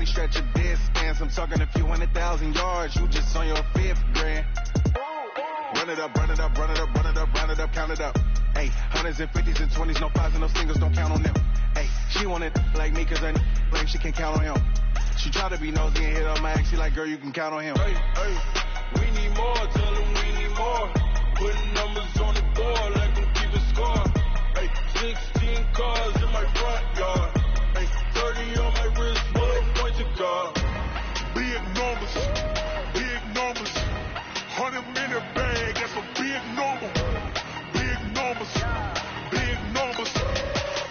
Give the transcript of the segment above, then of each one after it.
Shorty stretch your distance. I'm talking a few 100,000 yards. You just on your 5th grand. Run it up, run it up, run it up, run it up, run it up, count it up. Hey, hundreds and 50s and 20s, no 5s and no singles, don't count on them. Hey, she wanted like me cause her blame, she can't count on him. She try to be nosy and hit on my ex, she like, girl, you can count on him. Hey, hey, we need more, tell them we need more. Putting numbers on the board like them keep a score. Hey, 16 cars in my front yard. Hey, 30 on my wrist, what point to guard. Big numbers, big numbers. 100-minute bag, that's a big number. Big numbers, big numbers.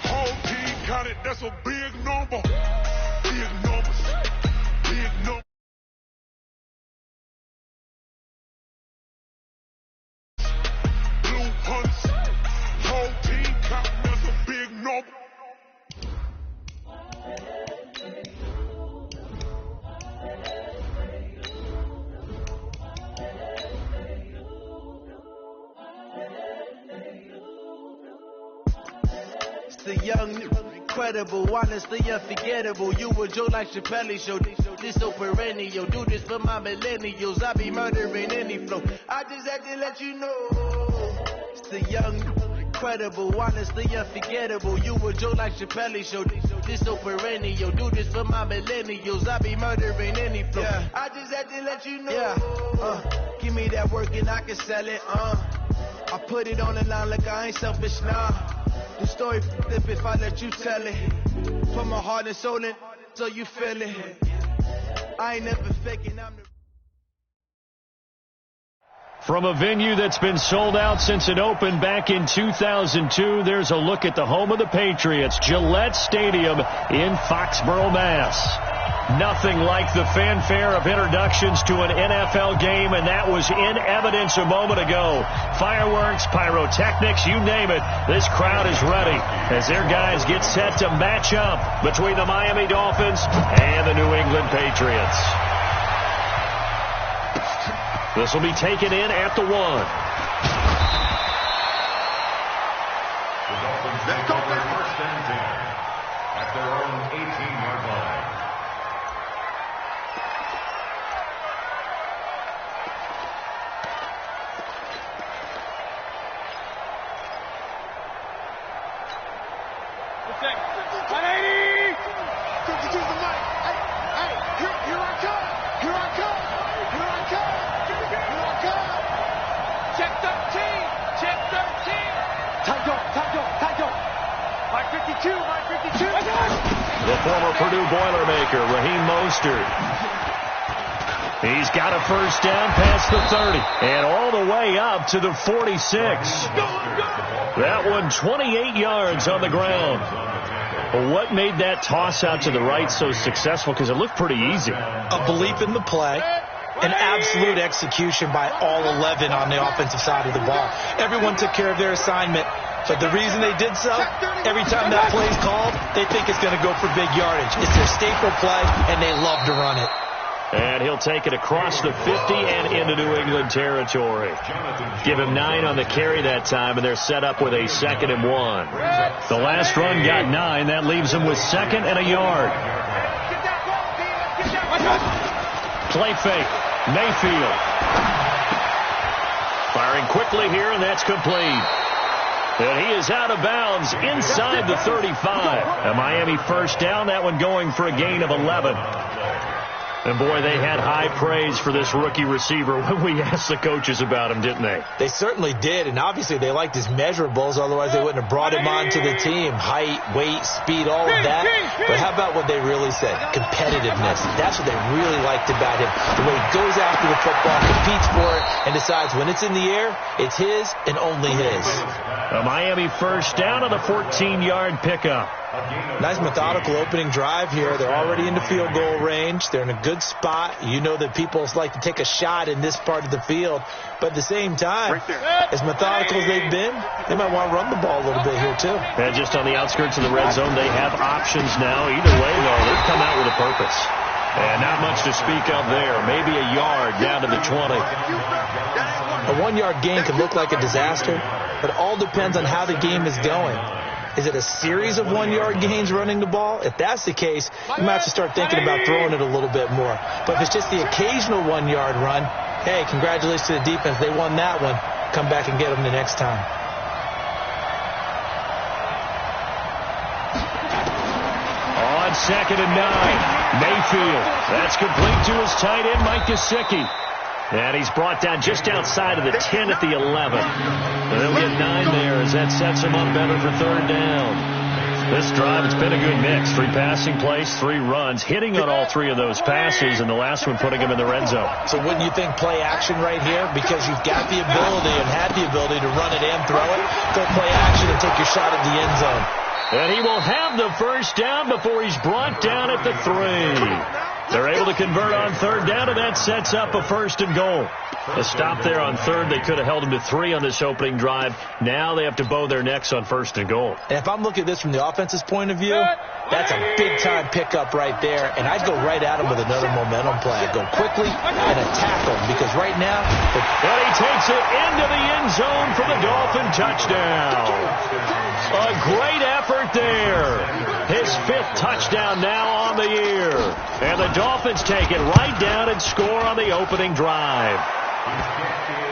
Whole team counted, that's a big number. Big numbers, big numbers. Blue hunts, whole team counting, that's a big number. The young, incredible, honestly unforgettable. You were Joe like Chappelle show. This so perennial. Do this for my millennials. I be murdering any flow. I just had to let you know. It's the young, incredible, honestly unforgettable. You were Joe like Chappelle show. This so perennial. Do this for my millennials. I be murdering any flow. Yeah. I just had to let you know. Yeah. Give me that work and I can sell it. I put it on the line like I ain't selfish, nah. The story if I let you tell it. Put my heart and soul in so you feel it. I ain't never faking, I'm the... From a venue that's been sold out since it opened back in 2002, there's a look at the home of the Patriots, Gillette Stadium in Foxborough, Mass. Nothing like the fanfare of introductions to an NFL game, and that was in evidence a moment ago. Fireworks, pyrotechnics, you name it, this crowd is ready as their guys get set to match up between the Miami Dolphins and the New England Patriots. This will be taken in at the 1. The Dolphins take over first and 10 at their own 18-yard line. The former Purdue Boilermaker, Raheem Mostert. He's got a first down past the 30 and all the way up to the 46. That one 28 yards on the ground. Well, what made that toss out to the right so successful? Because it looked pretty easy. A belief in the play. An absolute execution by all 11 on the offensive side of the ball. Everyone took care of their assignment. But the reason they did so, every time that play is called, they think it's going to go for big yardage. It's their staple play, and they love to run it. And he'll take it across the 50 and into New England territory. Give him 9 on the carry that time, and they're set up with a 2nd and 1. The last run got 9. That leaves him with 2nd and a yard. Play fake. Mayfield. Firing quickly here, and that's complete. And he is out of bounds inside the 35. A Miami first down, that one going for a gain of 11. And, boy, they had high praise for this rookie receiver when we asked the coaches about him, didn't they? They certainly did, and obviously they liked his measurables. Otherwise, they wouldn't have brought him onto the team. Height, weight, speed, all of that. But how about what they really said? Competitiveness. That's what they really liked about him. The way he goes after the football, competes for it, and decides when it's in the air, it's his and only his. A Miami first down on the 14-yard pickup. Nice methodical opening drive here. They're already into field goal range. They're in a good spot. You know that people like to take a shot in this part of the field. But at the same time, as methodical as they've been, they might want to run the ball a little bit here, too. And just on the outskirts of the red zone, they have options now. Either way, though, they've come out with a purpose. And not much to speak of there. Maybe a yard down to the 20. A 1-yard gain could look like a disaster, but it all depends on how the game is going. Is it a series of 1-yard gains running the ball? If that's the case, you might have to start thinking about throwing it a little bit more. But if it's just the occasional 1-yard run, hey, congratulations to the defense. They won that one. Come back and get them the next time. On 2nd and 9, Mayfield. That's complete to his tight end, Mike Gesicki. And he's brought down just outside of the 10 at the 11. And they'll get 9 there as that sets him up better for 3rd down. This drive, it's been a good mix. 3 passing plays, 3 runs, hitting on all 3 of those passes, and the last one putting him in the red zone. So wouldn't you think play action right here? Because you've got the ability and had the ability to run it and throw it. Go play action and take your shot at the end zone. And he will have the first down before he's brought down at the 3. They're able to convert on 3rd down, and that sets up a 1st and goal. A stop there on 3rd. They could have held him to 3 on this opening drive. Now they have to bow their necks on 1st and goal. And if I'm looking at this from the offense's point of view, that's a big-time pickup right there. And I'd go right at him with another momentum play. I'd go quickly and attack him because right now... And he takes it into the end zone for the Dolphin touchdown. A great effort there. His 5th touchdown now on the year. And the Dolphins take it right down and score on the opening drive.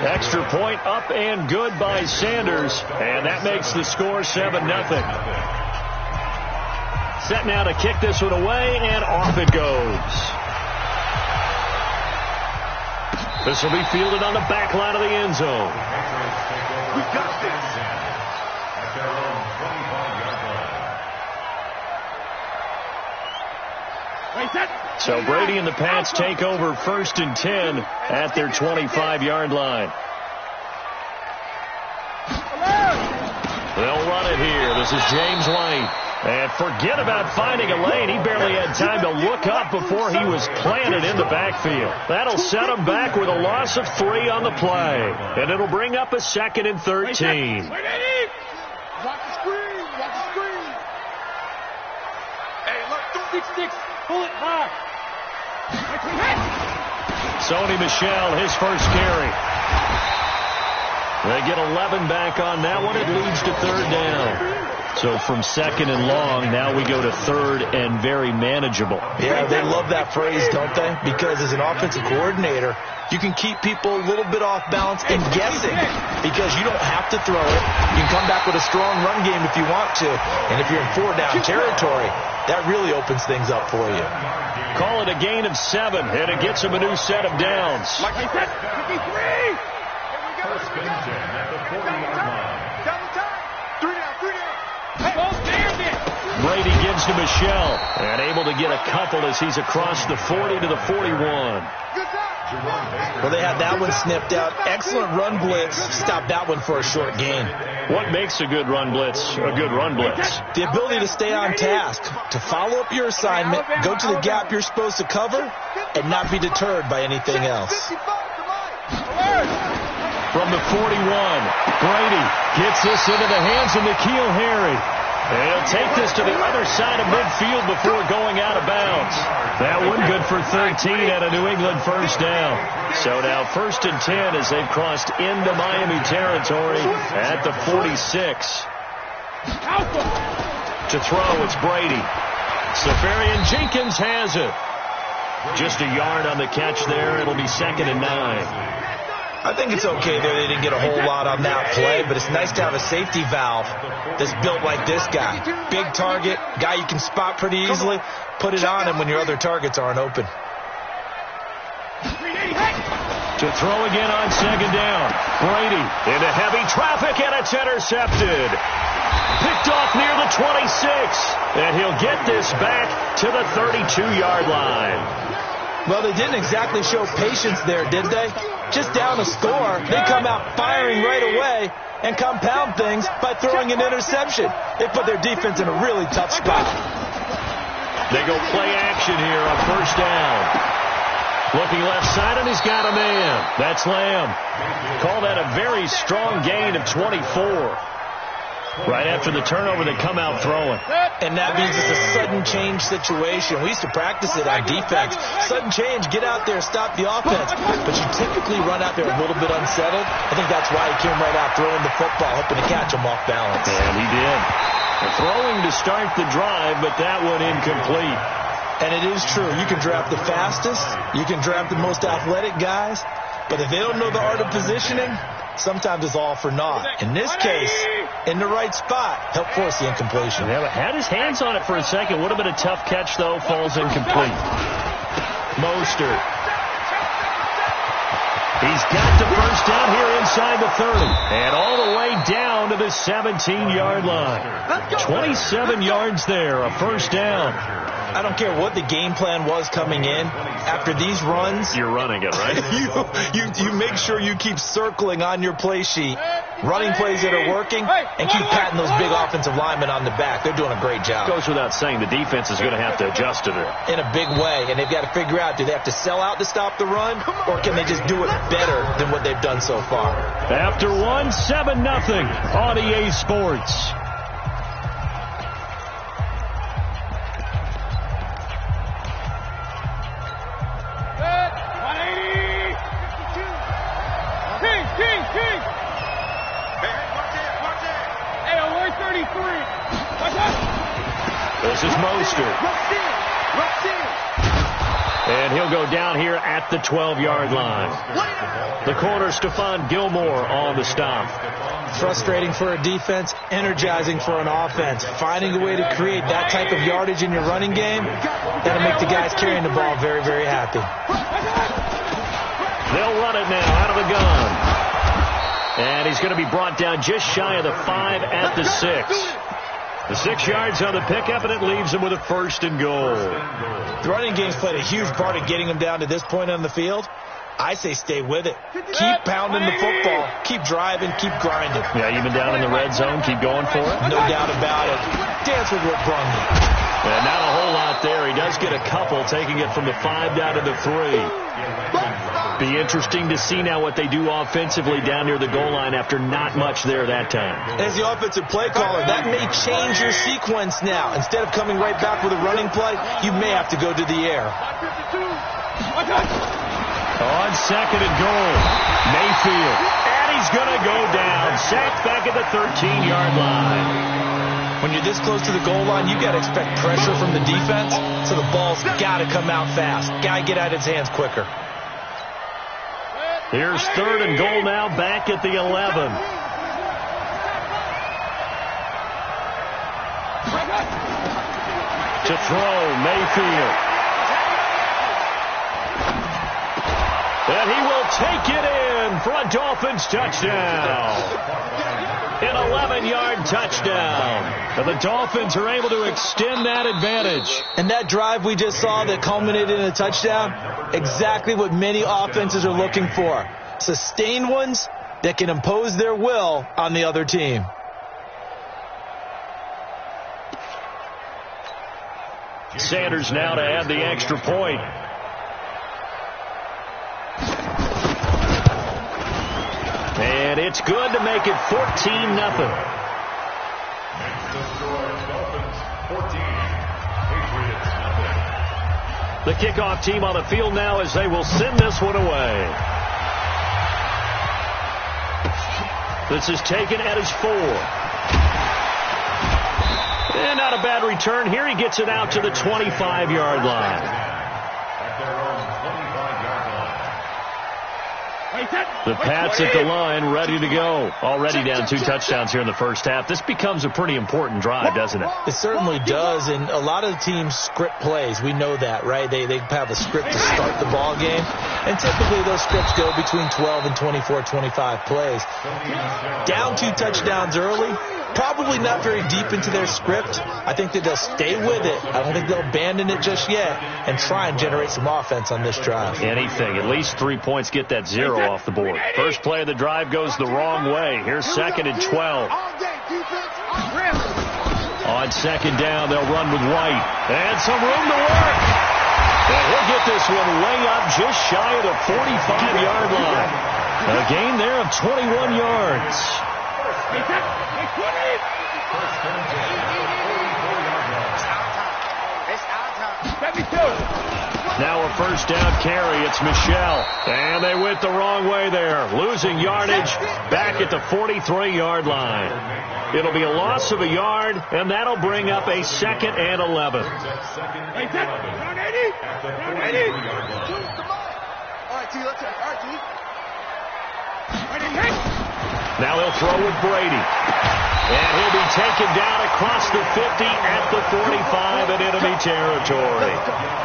Extra point up and good by Sanders. And that makes the score 7-0. Set now to kick this one away, and off it goes. This will be fielded on the back line of the end zone. We got this. At their own 25-yard line. So Brady and the Pats take over 1st and 10 at their 25-yard line. They'll run it here. This is James Lane. And forget about finding a lane. He barely had time to look up before he was planted in the backfield. That'll set him back with a loss of 3 on the play. And it'll bring up a 2nd and 13. Watch the screen. Watch the screen. Hey, look, don't sticks. Pull it high. Sony Michel, his first carry. They get 11 back on that one. It leads to 3rd down. So from 2nd and long, now we go to 3rd and very manageable. Yeah, they love that phrase, don't they? Because as an offensive coordinator, you can keep people a little bit off balance and guessing because you don't have to throw it. You can come back with a strong run game if you want to. And if you're in 4-down territory, that really opens things up for you. Call it a gain of 7, and it gets him a new set of downs. Like I said, 53. 1st and 10 at the 40-yard line. Double time. 3 down, 3 down. Brady gives to Michel, and able to get a couple as he's across the 40 to the 41. Well, they had that one snipped out. Excellent run blitz. Stop that one for a short gain. What makes a good run blitz a good run blitz? The ability to stay on task, to follow up your assignment, go to the gap you're supposed to cover, and not be deterred by anything else. From the 41, Brady gets this into the hands of N'Keal Harry. And he'll take this to the other side of midfield before going out of bounds. That one good for 13 and a New England 1st down. So now 1st and 10 as they've crossed into Miami territory at the 46. To throw, it's Brady. Safarian Jenkins has it. Just a yard on the catch there. It'll be 2nd and 9. I think it's okay there. They didn't get a whole lot on that play, but it's nice to have a safety valve that's built like this guy. Big target, guy you can spot pretty easily. Put it on him when your other targets aren't open. To throw again on 2nd down. Brady into heavy traffic, and it's intercepted. Picked off near the 26, and he'll get this back to the 32-yard line. Well, they didn't exactly show patience there, did they? Just down a score, they come out firing right away and compound things by throwing an interception. They put their defense in a really tough spot. They go play action here on 1st down. Looking left side, and he's got a man. That's Lamb. Call that a very strong gain of 24. Right after the turnover, they come out throwing. And that means it's a sudden change situation. We used to practice it on defense. Sudden change, get out there, stop the offense. But you typically run out there a little bit unsettled. I think that's why he came right out throwing the football, hoping to catch him off balance. And he did. Throwing to start the drive, but that one incomplete. And it is true. You can draft the fastest. You can draft the most athletic guys. But if they don't know the art of positioning, sometimes it's all for naught. In this case, in the right spot, helped force the incompletion. Yeah, had his hands on it for a second. Would have been a tough catch, though. Falls incomplete. Mostert. He's got the first down here inside the 30. And all the way down to the 17-yard line. 27 yards there, a first down. I don't care what the game plan was coming in. After these runs, you're running it, right? you make sure you keep circling on your play sheet, running plays that are working, and keep patting those big offensive linemen on the back. They're doing a great job. Goes without saying, the defense is going to have to adjust to it. In a big way, and they've got to figure out, do they have to sell out to stop the run, or can they just do it better than what they've done so far? After 7-0 on EA Sports. This is Mostert. And he'll go down here at the 12-yard line. The corner, Stephon Gilmore, on the stop. Frustrating for a defense, energizing for an offense. Finding a way to create that type of yardage in your running game, that'll make the guys carrying the ball very, very happy. They'll run it now out of the gun. And he's going to be brought down just shy of the 5 at the 6. The 6 yards on the pickup, and it leaves him with a first and goal. The running game's played a huge part of getting him down to this point on the field. I say stay with it. Keep pounding the football. Keep driving. Keep grinding. Yeah, even down in the red zone, keep going for it. No doubt about it. Dance with what brung you. And not a whole lot there. He does get a couple, taking it from the 5 down to the 3. Be interesting to see now what they do offensively down near the goal line after not much there that time. As the offensive play caller, that may change your sequence now. Instead of coming right back with a running play, you may have to go to the air. On second and goal, Mayfield. And he's going to go down. Sacked back at the 13-yard line. When you're this close to the goal line, you got to expect pressure from the defense, so the ball's got to come out fast. Got to get out of his hands quicker. Here's third and goal now, back at the 11. To throw, Mayfield. And he will take it in for a Dolphins touchdown. An 11-yard touchdown. And the Dolphins are able to extend that advantage. And that drive we just saw that culminated in a touchdown, exactly what many offenses are looking for. Sustained ones that can impose their will on the other team. Sanders now to add the extra point. And it's good to make it 14-0. The kickoff team on the field now as they will send this one away. This is taken at his 4. And not a bad return here. He gets it out to the 25-yard line. The Pats at the line, ready to go. Already down 2 touchdowns here in the first half. This becomes a pretty important drive, doesn't it? It certainly does, and a lot of the teams script plays. We know that, right? They have a script to start the ball game, and typically those scripts go between 12 and 24, 25 plays. Down 2 touchdowns early, probably not very deep into their script. I think that they'll stay with it. I don't think they'll abandon it just yet and try and generate some offense on this drive. Anything. At least 3 points, get that 0 off the board. First play of the drive goes the wrong way. Here's second and 12. On second down, they'll run with White. And some room to work. And he'll get this one way up just shy of the 45-yard line. A gain there of 21 yards. First and 10 at the 44-yard line. Now a first down carry. It's Michelle. And they went the wrong way there. Losing yardage back at the 43-yard line. It'll be a loss of a yard, and that'll bring up a 2nd and 11. Now he'll throw with Brady. And he'll be taken down across the 50 at the 45 in enemy territory.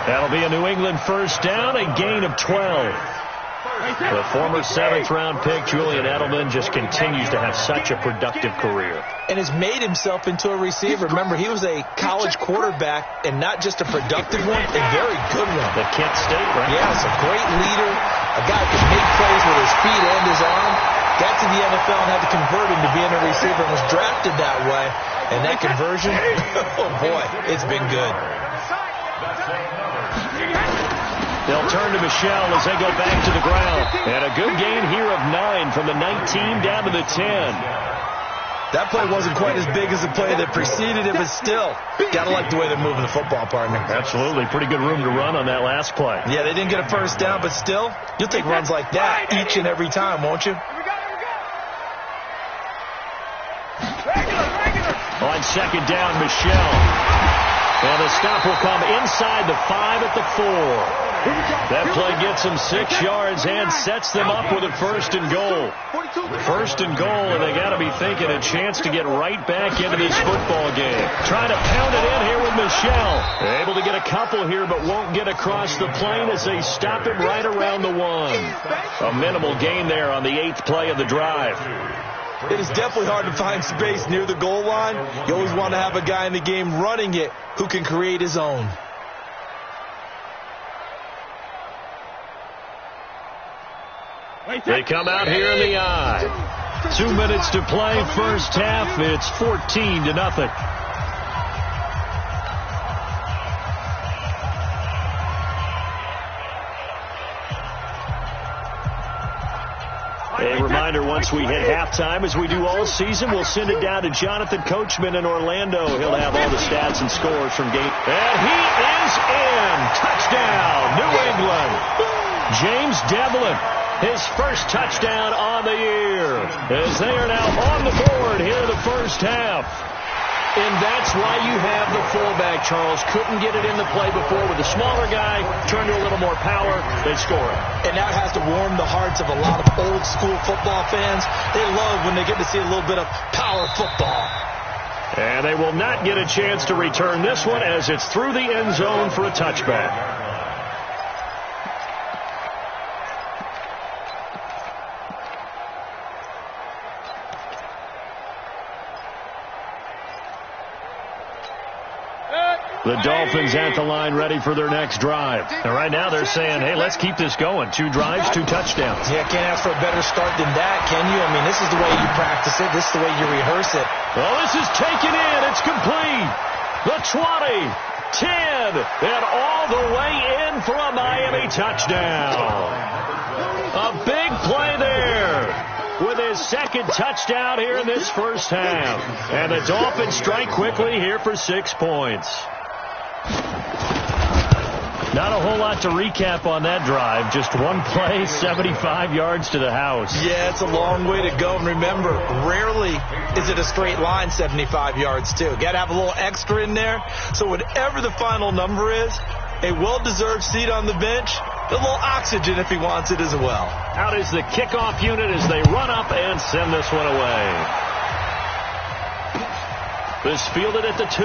That'll be a New England first down, a gain of 12. The former 7th-round pick, Julian Edelman, just continues to have such a productive career. And has made himself into a receiver. Remember, he was a college quarterback, and not just a productive one, a very good one. The Kent State, right? Yes, a great leader, a guy who can make plays with his feet and his arm. Got to the NFL and had to convert him to being a receiver and was drafted that way. And that conversion, oh boy, it's been good. They'll turn to Michelle as they go back to the ground. And a good gain here of 9 from the 19 down to the 10. That play wasn't quite as big as the play that preceded it, but still, got to like the way they're moving the football, partner. Absolutely. Pretty good room to run on that last play. Yeah, they didn't get a first down, but still, you'll take runs like that each and every time, won't you? On 2nd down, Michelle. And the stop will come inside the 5 at the 4. That play gets them 6 yards and sets them up with a 1st and goal. 1st and goal, and they got to be thinking a chance to get right back into this football game. Trying to pound it in here with Michelle. They're able to get a couple here, but won't get across the plane as they stop him right around the 1. A minimal gain there on the 8th play of the drive. It is definitely hard to find space near the goal line. You always want to have a guy in the game running it who can create his own. They come out here in the eye. 2 minutes to play, first half. It's 14-0. A reminder, once we hit halftime, as we do all season, we'll send it down to Jonathan Coachman in Orlando. He'll have all the stats and scores from game. And he is in. Touchdown, New England. James Devlin, his first touchdown on the year, as they are now on the board here in the first half. And that's why you have the fullback, Charles. Couldn't get it in the play before with the smaller guy. Turned to a little more power. They score it. And that has to warm the hearts of a lot of old-school football fans. They love when they get to see a little bit of power football. And they will not get a chance to return this one as it's through the end zone for a touchback. The Dolphins at the line ready for their next drive. And right now they're saying, hey, let's keep this going. 2 drives, 2 touchdowns. Yeah, can't ask for a better start than that, can you? I mean, this is the way you practice it. This is the way you rehearse it. Well, this is taken in. It's complete. The 20, 10, and all the way in for a Miami touchdown. A big play there with his 2nd touchdown here in this first half. And the Dolphins strike quickly here for 6 points. Not a whole lot to recap on that drive. Just one play, 75 yards to the house. Yeah, it's a long way to go. And remember, rarely is it a straight line 75 yards, too. Got to have a little extra in there. So whatever the final number is, a well-deserved seat on the bench, a little oxygen if he wants it as well. Out is the kickoff unit as they run up and send this one away. This fielded at the 2.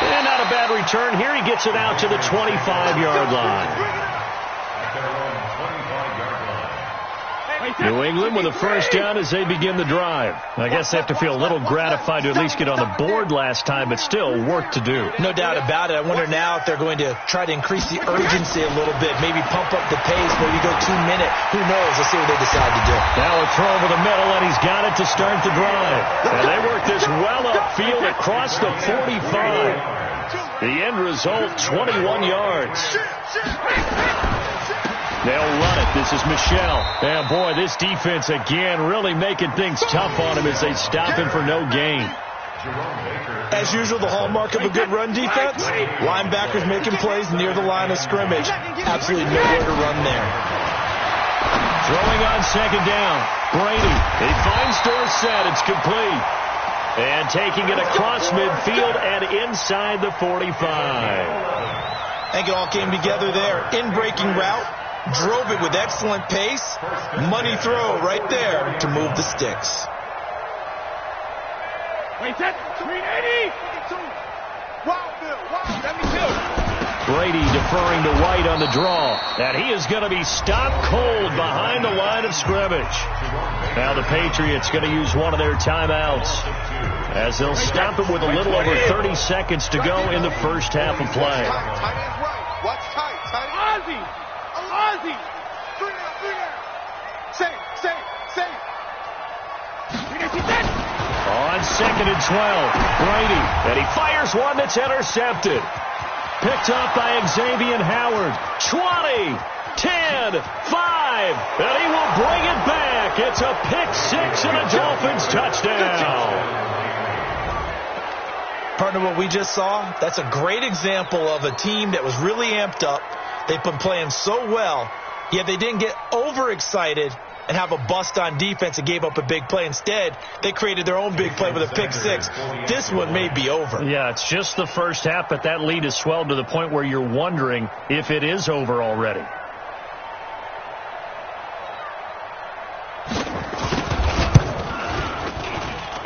And not a bad return here. He gets it out to the 25-yard line. New England with a first down as they begin the drive. I guess they have to feel a little gratified to at least get on the board last time, but still work to do. No doubt about it. I wonder now if they're going to try to increase the urgency a little bit, maybe pump up the pace, maybe go 2 minute. Who knows? Let's see what they decide to do. Now a throw over the middle, and he's got it to start the drive. And they work this well upfield across the 45. The end result, 21 yards. They'll run it. This is Michelle. And boy, this defense again really making things tough on him as they stop him for no gain. As usual, the hallmark of a good run defense, linebackers making plays near the line of scrimmage. Absolutely nowhere to run there. Throwing on second down. Brady. He finds Dorsett. It's complete. And taking it across midfield and inside the 45. I think it all came together there. In-breaking route. Drove it with excellent pace. Money throw right there to move the sticks. Wait, that 380. Brady deferring to White on the draw. And he is going to be stopped cold behind the line of scrimmage. Now the Patriots going to use one of their timeouts as they'll stop it with a little over 30 seconds to go in the first half of play. Watch tight. Ozzy. Bring it. Safe. On second and 12, Brady, and he fires one that's intercepted. Picked up by Xavier Howard. 20, 10, 5, and he will bring it back. It's a pick-6 and a Dolphins touchdown. Partner, what we just saw, that's a great example of a team that was really amped up. They've been playing so well, yet they didn't get overexcited and have a bust on defense and gave up a big play. Instead, they created their own big play with a pick-6. This one may be over. Yeah, it's just the first half, but that lead has swelled to the point where you're wondering if it is over already.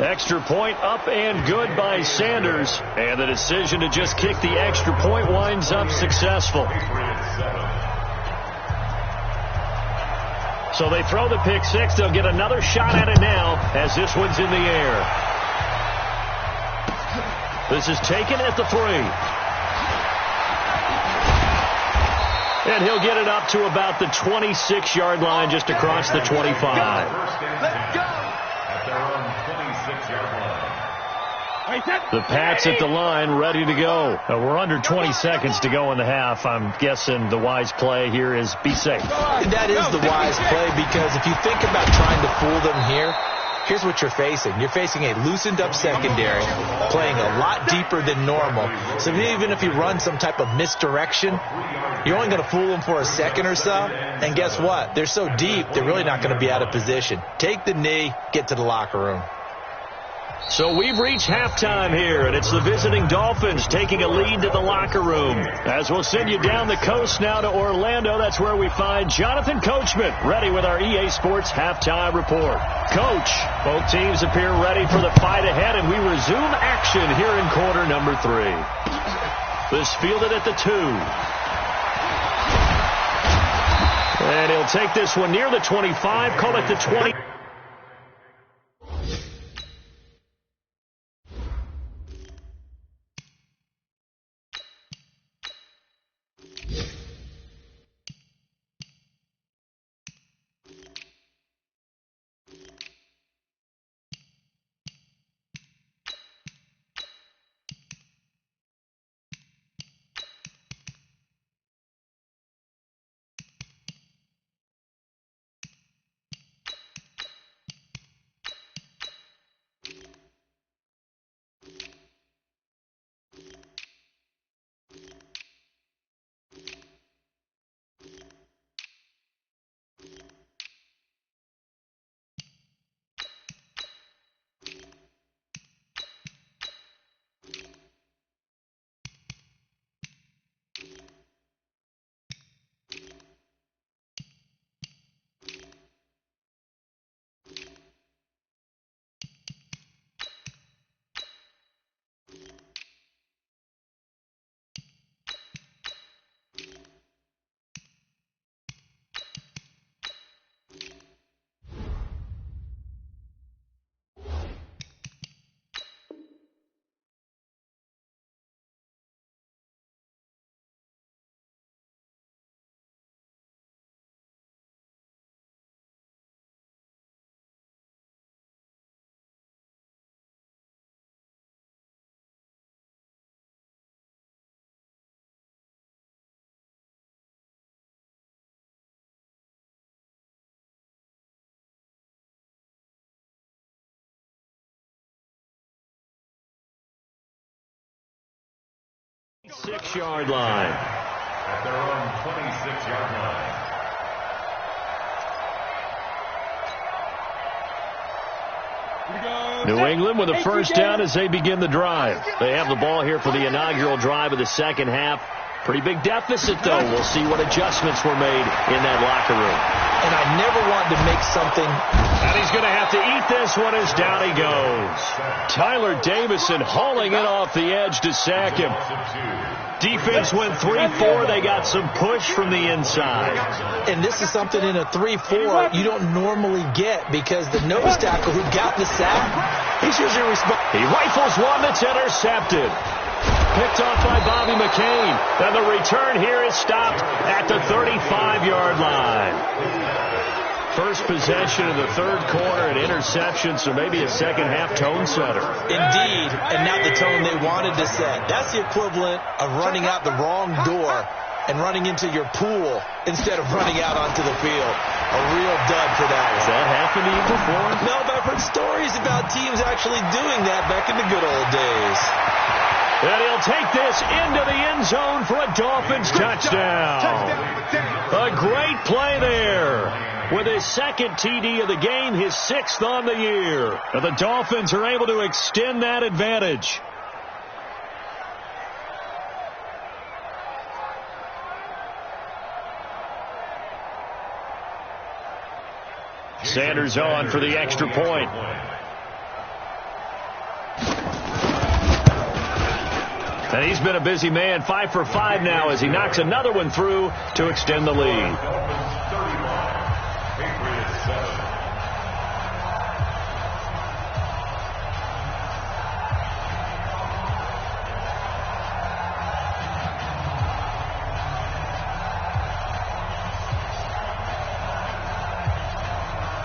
Extra point up and good by Sanders. And the decision to just kick the extra point winds up successful. So they throw the pick-6. They'll get another shot at it now as this one's in the air. This is taken at the 3. And he'll get it up to about the 26-yard line just across the 25. Let's go. At their own 26-yard line. The Pats at the line, ready to go. We're under 20 seconds to go in the half. I'm guessing the wise play here is be safe. That is the wise play, because if you think about trying to fool them here, here's what you're facing. You're facing a loosened up secondary, playing a lot deeper than normal. So even if you run some type of misdirection, you're only going to fool them for a second or so. And guess what? They're so deep, they're really not going to be out of position. Take the knee, get to the locker room. So we've reached halftime here, and it's the visiting Dolphins taking a lead to the locker room. As we'll send you down the coast now to Orlando, that's where we find Jonathan Coachman, ready with our EA Sports halftime report. Coach, both teams appear ready for the fight ahead, and we resume action here in quarter number 3. This fielded at the 2. And he'll take this one near the 25, call it the 20. 6-yard line. At their own 26-yard line. New England with a first down as they begin the drive. They have the ball here for the inaugural drive of the second half. Pretty big deficit, though. We'll see what adjustments were made in that locker room. And I never wanted to make something. And he's going to have to eat this one as down he goes. Tyler Davison hauling it off the edge to sack him. Defense went 3-4. They got some push from the inside. And this is something in a 3-4 you don't normally get because the nose tackle who got the sack, he's usually responsible. He rifles one that's intercepted. Picked off by Bobby McCain. And the return here is stopped at the 35-yard line. First possession of the third quarter, an interception, so maybe a second-half tone setter. Indeed, and not the tone they wanted to set. That's the equivalent of running out the wrong door and running into your pool instead of running out onto the field. A real dud for that one. Has that happened to you before? No, but I've heard stories about teams actually doing that back in the good old days. And he'll take this into the end zone for a Dolphins touchdown. A great play there. With his second TD of the game, his 6th on the year. And the Dolphins are able to extend that advantage. Sanders on for the extra point. And he's been a busy man, 5 for 5 now as he knocks another one through to extend the lead.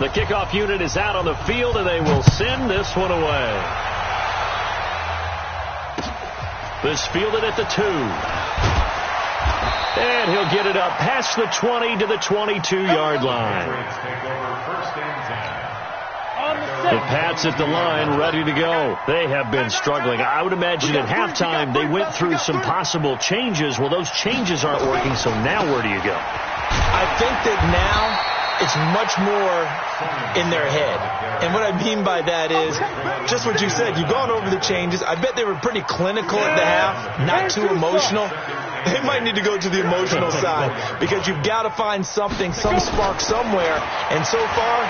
The kickoff unit is out on the field, and they will send this one away. This fielded at the 2. And he'll get it up past the 20 to the 22-yard line. The Pats at the line, ready to go. They have been struggling. I would imagine at halftime they went through some possible changes. Well, those changes aren't working, so now where do you go? I think that now it's much more in their head. And what I mean by that is just what you said. You've gone over the changes. I bet they were pretty clinical at the half, not too emotional. They might need to go to the emotional side because you've got to find something, some spark somewhere. And so far,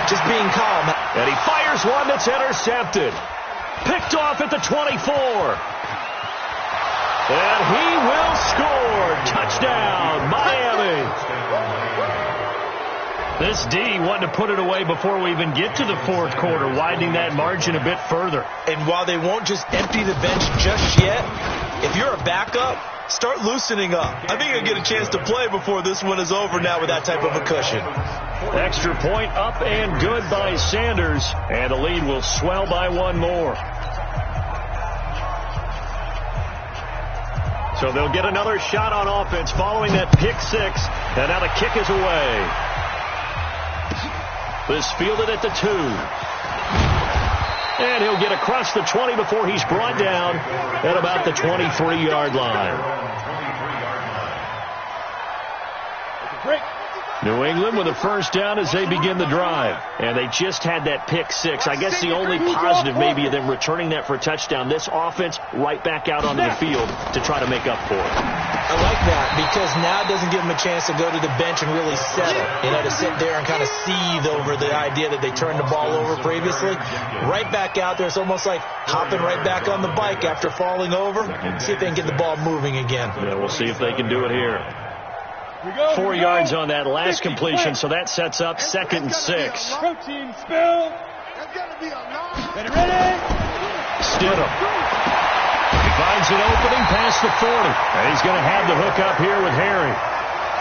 just being calm. And he fires one that's intercepted. Picked off at the 24. And he will score. Touchdown, Miami. This D wanted to put it away before we even get to the fourth quarter, widening that margin a bit further. And while they won't just empty the bench just yet, if you're a backup, start loosening up. I think you'll get a chance to play before this one is over now with that type of a cushion. Extra point up and good by Sanders, and the lead will swell by one more. So they'll get another shot on offense following that pick 6, and now the kick is away. This fielded at the 2. And he'll get across the 20 before he's brought down at about the 23-yard line. New England with a first down as they begin the drive. And they just had that pick 6. I guess the only positive maybe of them returning that for a touchdown. This offense right back out onto the field to try to make up for it. I like that because now it doesn't give them a chance to go to the bench and really settle. You know, to sit there and kind of seethe over the idea that they turned the ball over previously. Right back out there. It's almost like hopping right back on the bike after falling over. See if they can get the ball moving again. Yeah, we'll see if they can do it here. 4 yards on that last completion, so that sets up 2nd and 6. Protein spill. Ready? Stidham. He finds an opening past the 40. And he's going to have the hook up here with Harry.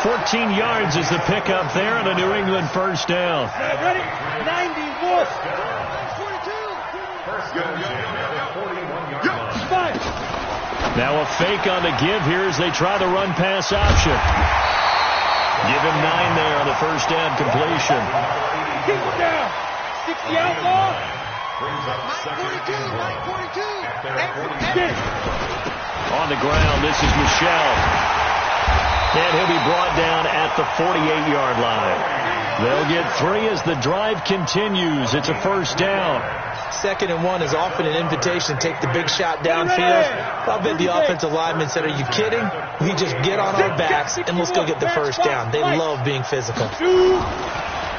14 yards is the pickup there on a New England first down. Ready? 91. Now a fake on the give here as they try the run pass option. Give him 9 there on the first down completion. Keep it down. 60 outlaw. On the ground, this is Michel. And he'll be brought down at the 48-yard line. They'll get 3 as the drive continues. It's a first down. 2nd and 1 is often an invitation to take the big shot downfield. I bet the offensive lineman said, are you kidding? We just get on our backs and let's go get the first down. They love being physical.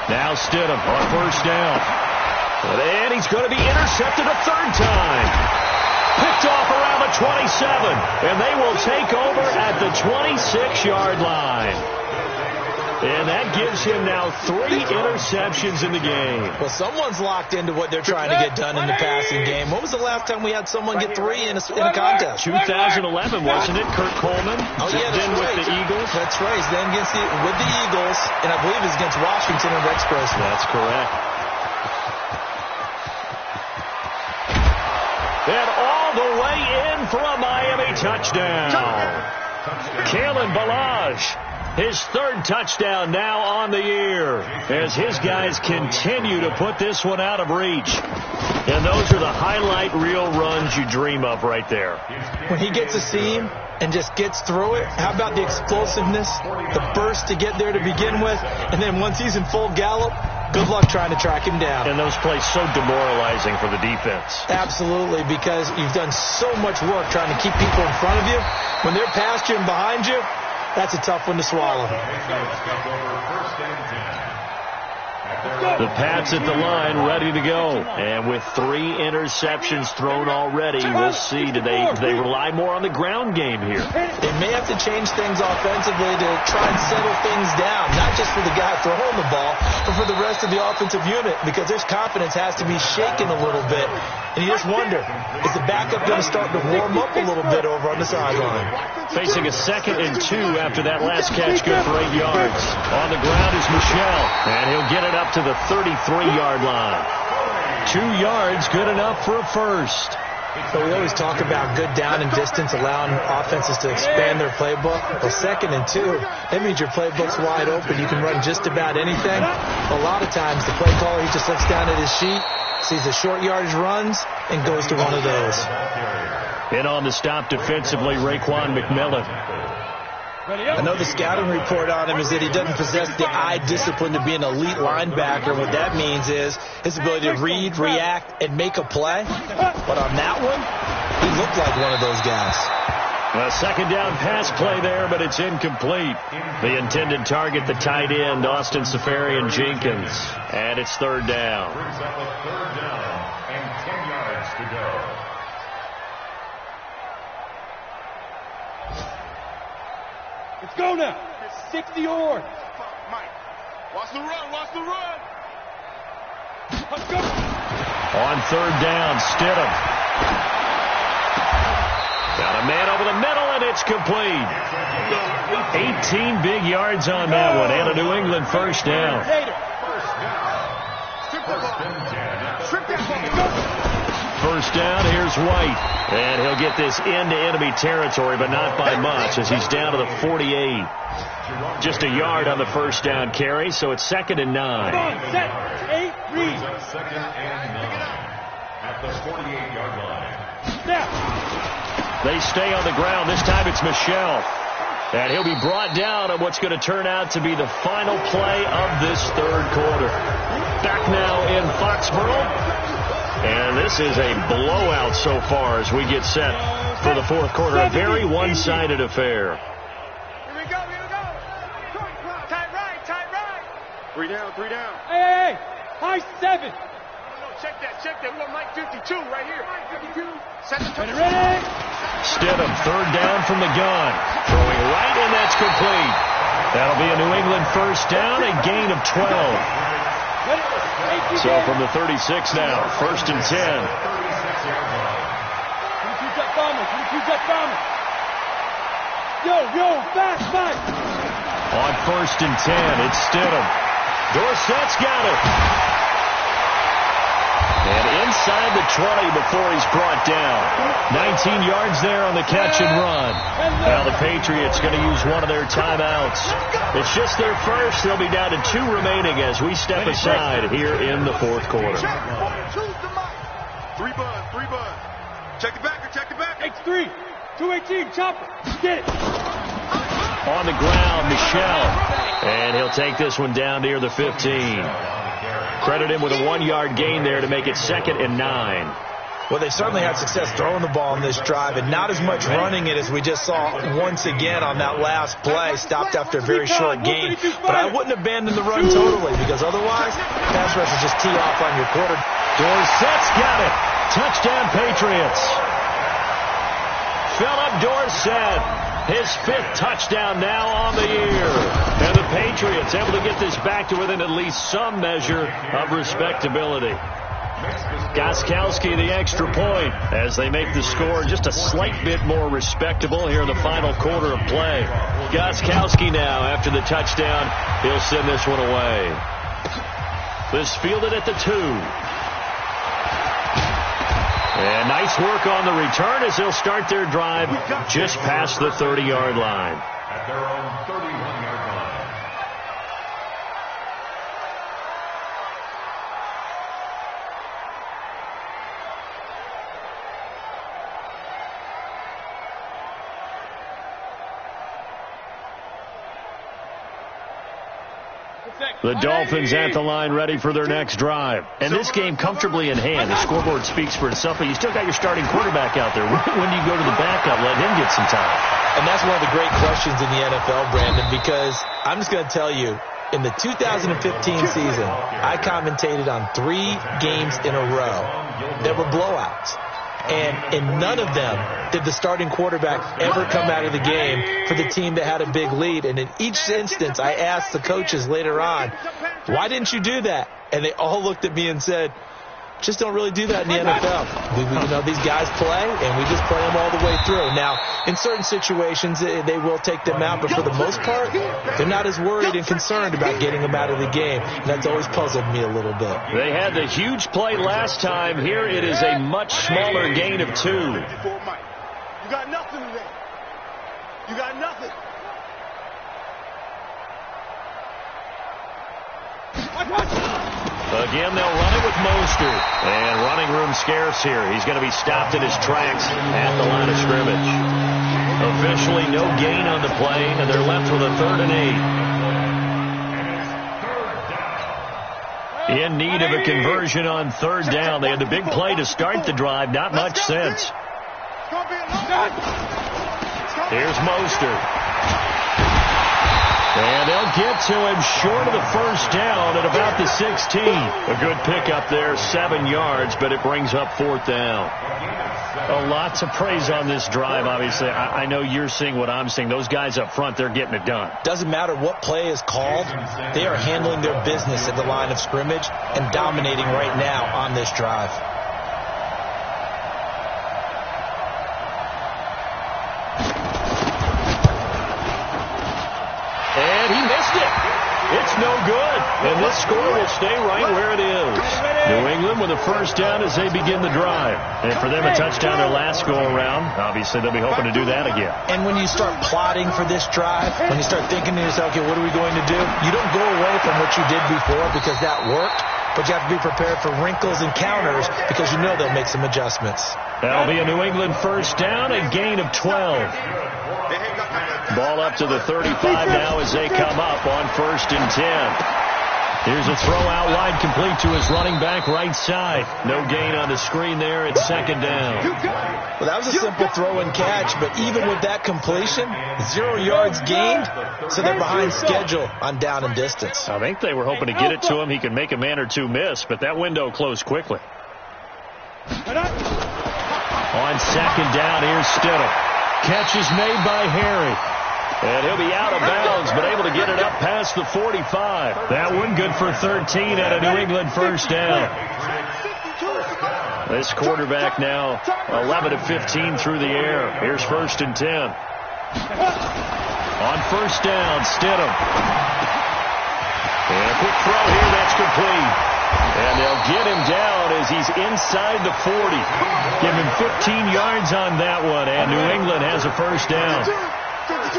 Now Stidham on first down. And he's going to be intercepted a 3rd time. Picked off around the 27. And they will take over at the 26-yard line. And that gives him now 3 interceptions in the game. Well, someone's locked into what they're trying to get done in the passing game. When was the last time we had someone get 3 in a contest? 2011, wasn't it? Kurt Coleman. Oh, yeah, that's then right. With the Eagles. That's right. He's then with the Eagles, and I believe it's against Washington and Rex Grossman. That's correct. And all the way in for a Miami touchdown. Kalen Ballage. His 3rd touchdown now on the year as his guys continue to put this one out of reach. And those are the highlight reel runs you dream of right there. When he gets a seam and just gets through it, how about the explosiveness, the burst to get there to begin with, and then once he's in full gallop, good luck trying to track him down. And those plays so demoralizing for the defense. Absolutely, because you've done so much work trying to keep people in front of you. When they're past you and behind you, that's a tough one to swallow. The Pats at the line, ready to go. And with 3 interceptions thrown already, we'll see. Do they rely more on the ground game here? They may have to change things offensively to try and settle things down, not just for the guy throwing the ball, but for the rest of the offensive unit, because their confidence has to be shaken a little bit. And you just wonder, is the backup going to start to warm up a little bit over on the sideline? Facing a 2nd and 2 after that last catch, good for 8 yards. On the ground is Michel, and he'll get it up to the 33-yard line. 2 yards, good enough for a first. So we always talk about good down and distance, allowing offenses to expand their playbook. Well, 2nd and 2, that means your playbook's wide open. You can run just about anything. A lot of times, the play caller, he just looks down at his sheet, sees the short yardage runs, and goes to one of those. In on the stop defensively, Raekwon McMillan. I know the scouting report on him is that he doesn't possess the eye discipline to be an elite linebacker. What that means is his ability to read, react, and make a play. But on that one, he looked like one of those guys. A 2nd down pass play there, but it's incomplete. The intended target, the tight end, Austin Safarian-Jenkins. And it's 3rd down. Brings up a 3rd down and 10 yards to go. Let's go now. 60 or. Mike, watch the run, watch the run. Let's go. On 3rd down, Stidham. Got a man over the middle, and it's complete. 18 big yards on that one, and a New England first down. First down, here's White. And he'll get this into enemy territory, but not by much, as he's down to the 48. Just a yard on the first down carry, so it's 2nd and 9. Set, 8, read. 2nd and 9 at the 48-yard line. Snap. They stay on the ground. This time it's Michel. And he'll be brought down on what's going to turn out to be the final play of this 3rd quarter. Back now in Foxborough. And this is a blowout so far as we get set for the 4th quarter. A very one-sided affair. Here we go, here we go. Tight right, tight right. 3 down, 3 down. Hey, high 7. No, check that. We got Mike 52 right here. Mike 52. Set the Ready? Stidham, 3rd down from the gun. Throwing right, and that's complete. That'll be a New England first down, a gain of 12. So from the 36 now, 1st and 10. Yo, fast. On 1st and 10, it's Stidham. Dorsett's got it. And inside the 20 before he's brought down. 19 yards there on the catch and run. Now the Patriots going to use one of their timeouts. It's just their first. They'll be down to 2 remaining as we step aside here in the 4th quarter. 3 bud. Check the backer. X3. 218, chopper. Get it. On the ground, Michelle. And he'll take this one down near the 15. Credit him with a 1-yard gain there to make it 2nd and 9. Well, they certainly had success throwing the ball in this drive, and not as much running it as we just saw once again on that last play. Stopped after a very short gain. But I wouldn't abandon the run totally, because otherwise, pass rush is just tee off on your quarter. Dorsett's got it. Touchdown, Patriots. Philip Dorsett, his 5th touchdown now on the year. And the Patriots able to get this back to within at least some measure of respectability. Gostkowski the extra point as they make the score just a slight bit more respectable here in the final quarter of play. Gostkowski now, after the touchdown, he'll send this one away. This fielded at the 2. And nice work on the return as they'll start their drive just past the 30-yard line. At their own 31-yard line. The Dolphins at the line ready for their next drive. And this game comfortably in hand. The scoreboard speaks for itself, but you still got your starting quarterback out there. When do you go to the backup, let him get some time? And that's one of the great questions in the NFL, Brandon, because I'm just going to tell you, in the 2015 season, I commentated on 3 games in a row that were blowouts. And in none of them did the starting quarterback ever come out of the game for the team that had a big lead. And in each instance, I asked the coaches later on, why didn't you do that? And they all looked at me and said, just don't really do that in the NFL. These guys play, and we just play them all the way through. Now, in certain situations, they will take them out, but for the most part, they're not as worried and concerned about getting them out of the game. And that's always puzzled me a little bit. They had the huge play last time. Here it is a much smaller gain of 2. You got nothing today. You got nothing. Again, they'll run it with Mostert. And running room scarce here. He's going to be stopped in his tracks at the line of scrimmage. Officially no gain on the play, and they're left with a 3rd and 8. In need of a conversion on 3rd down. They had the big play to start the drive. Not much sense. Here's Mostert. And they'll get to him short of the 1st down at about the 16. A good pickup there, 7 yards, but it brings up 4th down. A lot to praise on this drive, obviously. I know you're seeing what I'm seeing. Those guys up front, they're getting it done. Doesn't matter what play is called. They are handling their business at the line of scrimmage and dominating right now on this drive. It's no good, and this score will stay right where it is. New England with a 1st down as they begin the drive. And for them, a touchdown their last go-around. Obviously, they'll be hoping to do that again. And when you start plotting for this drive, when you start thinking to yourself, okay, what are we going to do? You don't go away from what you did before because that worked, but you have to be prepared for wrinkles and counters because you know they'll make some adjustments. That'll be a New England 1st down, a gain of 12. Ball up to the 35 now as they come up on 1st and 10. Here's a throw out wide complete to his running back right side. No gain on the screen there. It's 2nd down. Well, that was a simple throw and catch, but even with that completion, 0 yards gained, so they're behind schedule on down and distance. I think they were hoping to get it to him. He could make a man or two miss, but that window closed quickly. On 2nd down, here's Stidham. Catch is made by Harry. And he'll be out of bounds, but able to get it up past the 45. That one good for 13 at a New England 1st down. This quarterback now 11 of 15 through the air. Here's 1st and 10. On 1st down, Stidham. And a quick throw here, that's complete. And they'll get him down as he's inside the 40. Give him 15 yards on that one, and New England has a 1st down.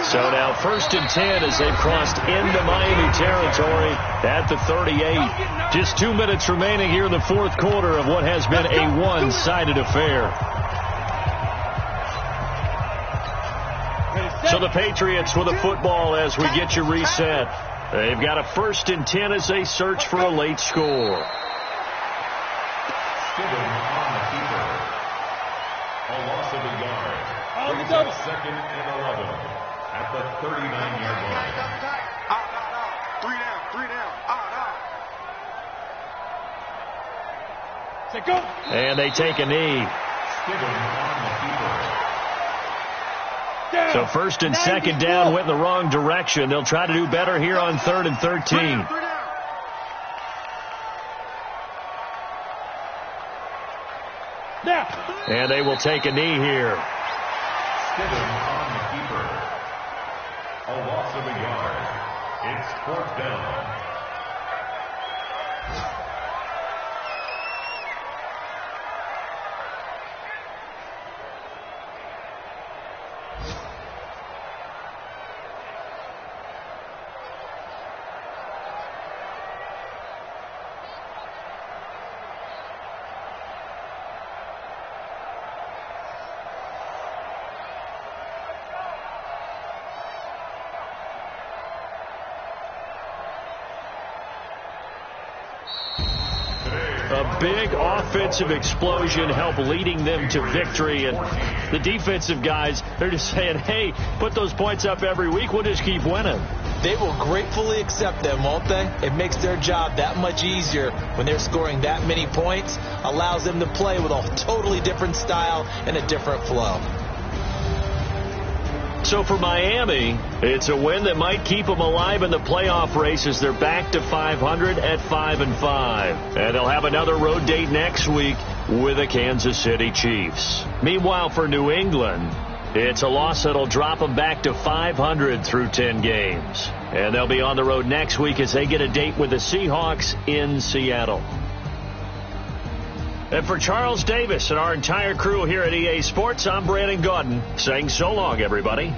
So now 1st and 10 as they've crossed into Miami territory at the 38. Just 2 minutes remaining here in the 4th quarter of what has been a one-sided affair. So the Patriots with a football as we get you reset. They've got a 1st and 10 as they search for a late score. Stidham on the keeper. A loss of a yard. Brings up 2nd and 11 at the 39-yard line. Three down. Go. And they take a knee. Stidham on the keeper. So 1st and 2nd down went in the wrong direction. They'll try to do better here on 3rd and 13. And they will take a knee here. Stidham on the keeper. A loss of a yard. It's 4th down. A big offensive explosion helped leading them to victory. And the defensive guys, they're just saying, hey, put those points up every week. We'll just keep winning. They will gratefully accept them, won't they? It makes their job that much easier when they're scoring that many points. Allows them to play with a totally different style and a different flow. So for Miami, it's a win that might keep them alive in the playoff race as they're back to 500 at 5-5. And they'll have another road date next week with the Kansas City Chiefs. Meanwhile, for New England, it's a loss that'll drop them back to 500 through 10 games. And they'll be on the road next week as they get a date with the Seahawks in Seattle. And for Charles Davis and our entire crew here at EA Sports, I'm Brandon Gaudin saying so long, everybody.